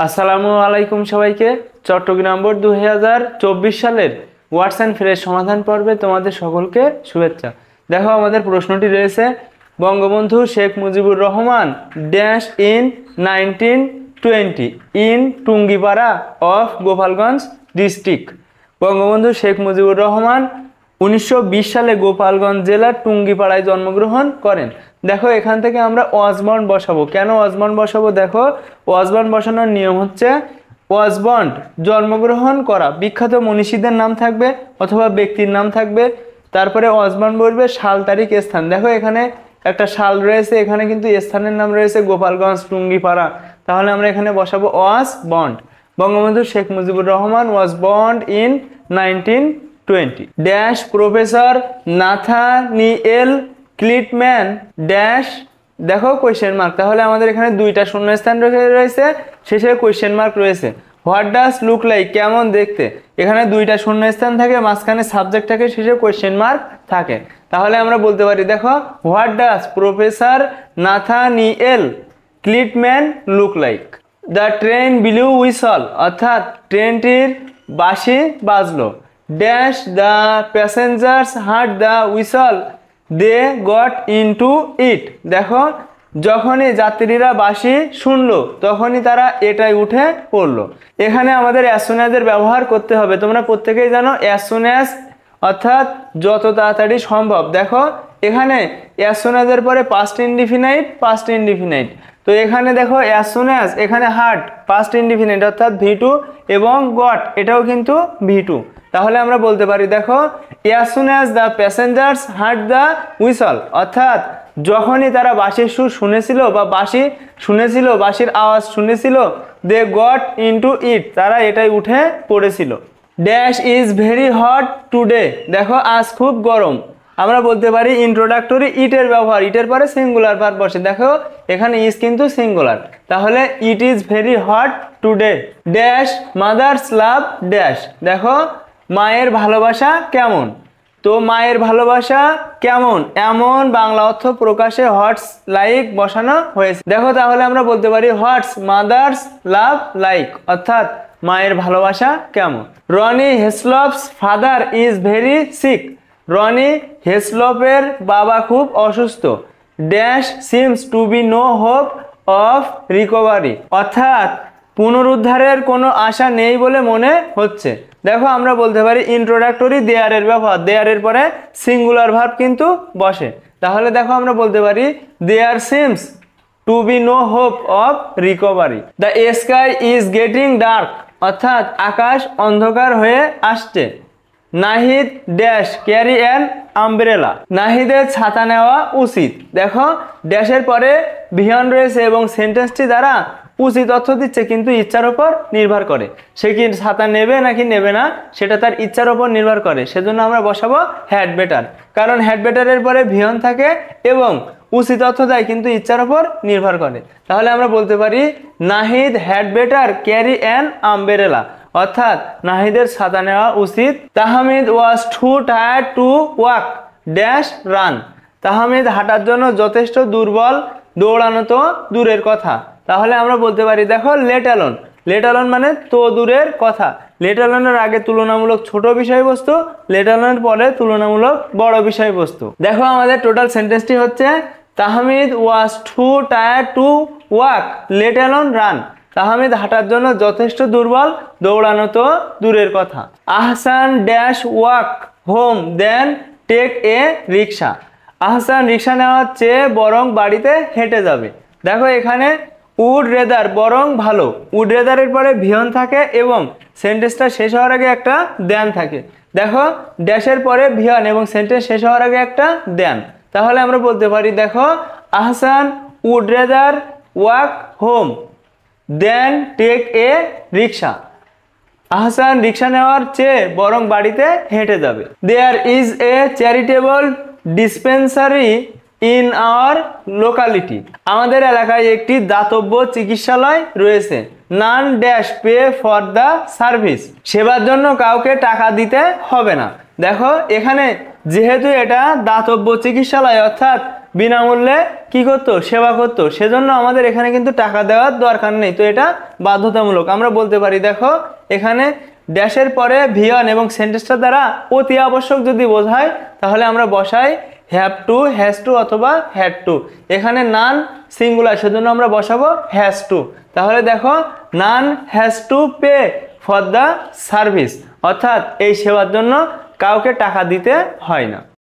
আসসালামু আলাইকুম সবাইকে। চট্টগ্রাম বোর্ড 2024 সালের ওয়ার্ডস অ্যান্ড ফ্রেজ সমাধান পর্বে তোমাদের সকলকে শুভেচ্ছা। দেখো আমাদের প্রশ্নটি রয়েছে, Bangabandhu Sheikh Mujibur Rahman dash in 1920 in Tungipara of Gopalganj district. Bangabandhu Sheikh Mujibur Rahman 1920 সালে গোপালগঞ্জ জেলার টুঙ্গিপাড়ায় জন্মগ্রহণ করেন। দেখো এখান থেকে আমরা ওয়াজবন্ড বসাবো। কেন ওয়াজবন্ড বসাবো? দেখো ওয়াজবন্ড বসানোর নিয়ম হচ্ছে, ওয়াজবন্ড জন্মগ্রহণ করা বিখ্যাত মনীষীদের নাম থাকবে অথবা ব্যক্তির নাম থাকবে, তারপরে ওয়াজবন্ড বলবে সাল তারিখ স্থান। দেখো এখানে একটা সাল রয়েছে, এখানে কিন্তু স্থানের নাম রয়েছে গোপালগঞ্জ টুঙ্গিপাড়া, তাহলে আমরা এখানে বসাবো ওয়াজবন্ড। বঙ্গবন্ধু শেখ মুজিবুর রহমান ওয়াজ বন্ড in 1920 dash professor Nathaniel Kleitman dash. দেখো কোয়েশ্চেন মার্ক, তাহলে আমাদের এখানে দুইটা শূন্যস্থান রয়েছে, শেষে কোয়েশ্চেন মার্ক রয়েছে। হোয়াট ডাজ লুক লাইক, কেমন দেখতে, এখানে দুইটা শূন্যস্থান থাকে, মাঝখানে সাবজেক্ট থাকে, শেষে কোয়েশ্চেন মার্ক থাকে। তাহলে আমরা বলতে পারি, দেখো what does professor Nathaniel Kleitman look like. The train blew whistle, অর্থাৎ ট্রেনটির বাঁশি বাজলো। Dash the passengers heard the whistle they got into it. দেখো যখনই যাত্রীরা বাঁশি শুনলো তখনই তারা এটাই উঠে পড়লো। এখানে আমাদের অ্যাজ সুন অ্যাজ এর ব্যবহার করতে হবে। তোমরা প্রত্যেকেই জানো অ্যাজ সুন অ্যাজ অর্থাৎ যত তাড়াতাড়ি সম্ভব। দেখো এখানে অ্যাজ সুন অ্যাজ এর পরে পাস্ট ইনডিফিনাইট। তো এখানে দেখো অ্যাজ সুন অ্যাজ, এখানে হার্ড পাস্ট ইনডিফিনাইট অর্থাৎ ভি2 এবং গট এটাও কিন্তু ভি2। তাহলে আমরা বলতে পারি, দেখো as soon as the passengers heard the whistle, অর্থাৎ যখনই তারা বাঁশির সুর শুনেছিল বা বাঁশি শুনেছিল, বাঁশির আওয়াজ শুনেছিল, দে গট ইনটু ইট, তারা এটাই উঠে পড়েছিল। Dash is very hot today, দেখো আজ খুব গরম। আমরা বলতে পারি ইন্ট্রোডাক্টরি ইটের ব্যবহার, ইটের পরে সিঙ্গুলার ভার্ব বসে। দেখো এখানে ইজ কিন্তু সিঙ্গুলার, তাহলে it is very hot today. Dash mother's love dash, দেখো মায়ের ভালোবাসা কেমন। তো মায়ের ভালোবাসা কেমন এমন বাংলা অর্থ প্রকাশে হোয়াটস লাইক বসানো হয়েছে। দেখো তাহলে আমরা বলতে পারি হোয়াটস মাদার্স লাভ লাইক, অর্থাৎ মায়ের ভালোবাসা কেমন। Ronnie Heslop's father is very sick, Ronnie হেসলপের বাবা খুব অসুস্থ। Dash seems to be no hope of recovery, অর্থাৎ পুনরুদ্ধারের কোনো আশা নেই বলে মনে হচ্ছে। দেখো আমরা বলতে পারি ইন্ট্রোডাক্টরি দেয়ারের ব্যবহার, দেয়ারের পরে সিঙ্গুলার ভার্ব কিন্তু বসে। তাহলে দেখো আমরা বলতে পারি there seems to be no hope of recovery. The sky is getting dark, অর্থাৎ আকাশ অন্ধকার হয়ে আসছে। Nahid dash carry an umbrella, নাহিদের ছাতা নেওয়া উচিত। দেখো ড্যাশের পরে ভিয়ন রয়েছে এবং সেন্টেন্সটি দ্বারা উচিত অর্থ দিচ্ছে, কিন্তু ইচ্ছার ওপর নির্ভর করে। সে কি ছাতা নেবে নাকি নেবে না সেটা তার ইচ্ছার ওপর নির্ভর করে, সেজন্য আমরা বসাবো হ্যাড বেটার, কারণ হ্যাড বেটারের পরে ভিয়ন থাকে এবং উচিত অর্থ দেয় কিন্তু ইচ্ছার ওপর নির্ভর করে। তাহলে আমরা বলতে পারি Nahid had better carry an umbrella, অর্থাৎ নাহিদের ছাতা নেওয়া উচিত। Tahmid was too tired to walk dash run, Tahmid হাঁটার জন্য যথেষ্ট দুর্বল, দৌড়ানো তো দূরের কথা। তাহলে আমরা বলতে পারি, দেখো লেট অ্যালোন, লেট অ্যালোন মানে তো দূরের কথা। লেট অ্যালোনের আগে তুলনামূলক ছোট বিষয়বস্তু, লেট অ্যালোনের পরে তুলনামূলক বড় বিষয়বস্তু। দেখো আমাদের টোটাল সেন্টেন্সটি হচ্ছে Tahmid was too tired to walk let alone run, Tahmid হাঁটার জন্য যথেষ্ট দুর্বল, দৌড়ানো তো দূরের কথা। Ahsan dash walk home then take a rickshaw, Ahsan rickshaw নেওয়ার চেয়ে বরং বাড়িতে হেঁটে যাবে। দেখো এখানে উড রেদার বরং ভালো, উড রেদারের পরে ভিয়ন থাকে এবং সেন্টেন্সটা শেষ হওয়ার আগে একটা দেন থাকে। দেখো ড্যাশের পরে ভিয়ন এবং সেন্টেন্স শেষ হওয়ার আগে একটা দেন, তাহলে আমরা বলতে পারি, দেখো Ahsan would rather walk home then take a rickshaw, Ahsan rickshaw নেওয়ার চেয়ে বরং বাড়িতে হেঁটে যাবে। There is a charitable dispensary in our locality, আমাদের এলাকায় একটি দাতব্য চিকিৎসালয় রয়েছে। None dash pay for the service, সেবার জন্য কাউকে টাকা দিতে হবে না। দেখো এখানে যেহেতু এটা দাতব্য চিকিৎসালয় অর্থাৎ বিনামূল্যে কি করতো, সেবা করতো, সেজন্য আমাদের এখানে কিন্তু টাকা দেওয়ার দরকার নেই। তো এটা বাধ্যতামূলক। আমরা বলতে পারি, দেখো এখানে ড্যাশের পরে ভিওয়ান এবং সেন্টেন্সটা দ্বারা অতি আবশ্যক যদি বোঝায় তাহলে আমরা বসাই হ্যাভ টু, হ্যাজ টু অথবা হ্যাড টু। এখানে নান সিঙ্গুলার, সেজন্য আমরা বসাবো হ্যাজ টু। তাহলে দেখো none has to pay for the service, অর্থাৎ এই সেবার জন্য কাউকে টাকা দিতে হয় না।